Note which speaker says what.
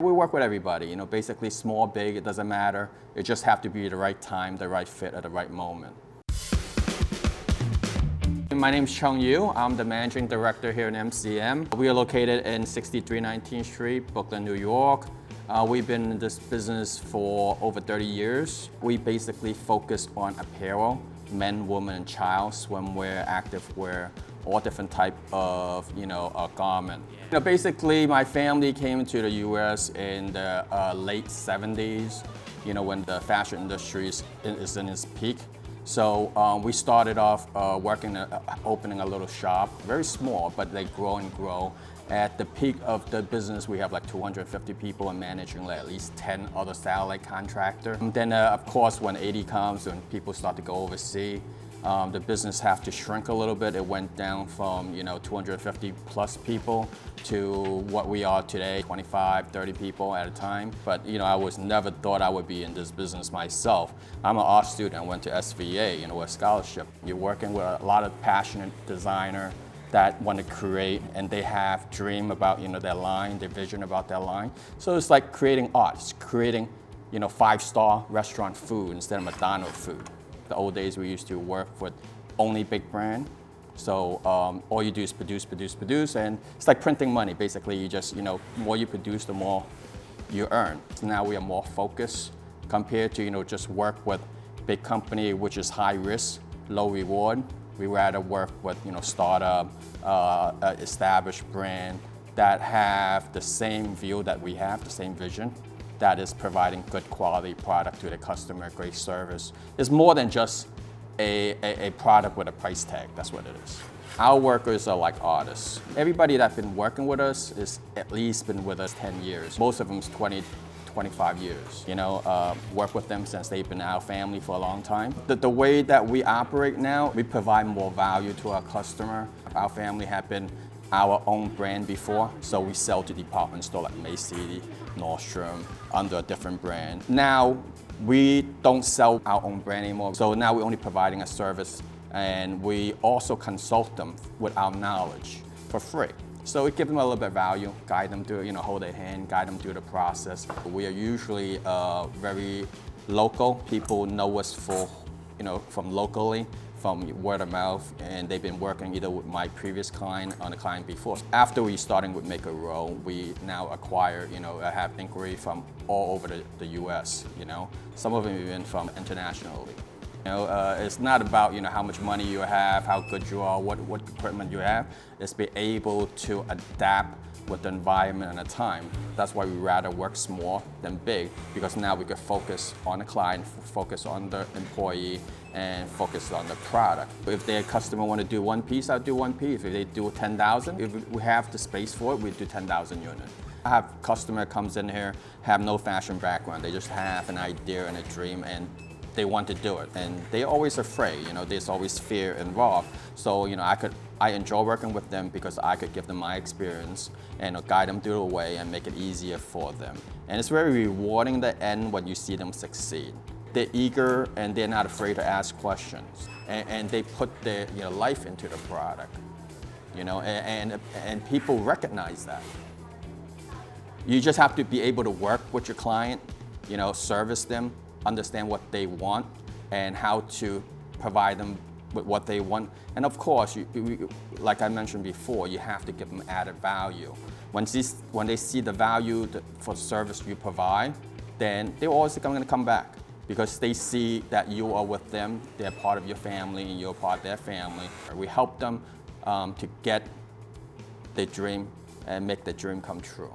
Speaker 1: We work with everybody, basically small, big, it doesn't matter. It just have to be the right time, the right fit at the right moment. My name is Chung. I'm the managing director here in MCM. We are located in 63 19th Street, Brooklyn, New York. We've been in this business for over 30 years. We basically focus on apparel, men, women, and child, swimwear, activewear, all different type of garment. Basically, my family came to the U.S. in the late 70s. When the fashion industry is in its peak. So we started off opening a little shop, very small, but they grow and grow. At the peak of the business, we have like 250 people and managing like at least 10 other satellite contractors. Then, of course, when 80 comes and people start to go overseas, the business have to shrink a little bit. It went down from 250 plus people to what we are today, 25, 30 people at a time. But I was never thought I would be in this business myself. I'm an art student. I went to SVA, a scholarship. You're working with a lot of passionate designer that want to create, and they have dream about their line, their vision about their line. So it's like creating art. It's creating 5-star restaurant food instead of McDonald's food. The old days we used to work with only big brand. So all you do is produce, and it's like printing money. Basically, you just, more you produce, the more you earn. So now we are more focused compared to, just work with big company, which is high risk, low reward. We rather work with, startup, established brand that have the same view that we have, the same vision, that is providing good quality product to the customer, great service. It's more than just a product with a price tag. That's what it is. Our workers are like artists. Everybody that's been working with us is at least been with us 10 years. Most of them is 20, 25 years. Work with them since they've been our family for a long time. The way that we operate now, we provide more value to our customer. Our family have been our own brand before, so we sell to department store like Macy's, Nordstrom, under a different brand. Now, we don't sell our own brand anymore, so now we're only providing a service, and we also consult them with our knowledge for free. So we give them a little bit of value, guide them through, hold their hand, guide them through the process. We are usually very local. People know us from locally, from word of mouth, and they've been working either with my previous client or the client before. After we starting with Make a Row, we now acquire, have inquiry from all over the U.S. Some of them even from internationally. It's not about how much money you have, how good you are, what equipment you have. It's be able to adapt with the environment and the time. That's why we rather work small than big, because now we can focus on the client, focus on the employee, and focus on the product. If their customer want to do one piece, I'll do one piece. If they do 10,000, if we have the space for it, we do 10,000 units. I have customer comes in here, have no fashion background. They just have an idea and a dream, and they want to do it. And they're always afraid, there's always fear involved. So, I enjoy working with them because I could give them my experience and guide them through the way and make it easier for them. And it's very rewarding in the end when you see them succeed. They're eager and they're not afraid to ask questions. And they put their life into the product, and people recognize that. You just have to be able to work with your client, service them, understand what they want and how to provide them with what they want. And of course, like I mentioned before, you have to give them added value. When they see the value for the service you provide, then they're always going to come back because they see that you are with them, they're part of your family, and you're part of their family. We help them to get their dream and make the dream come true.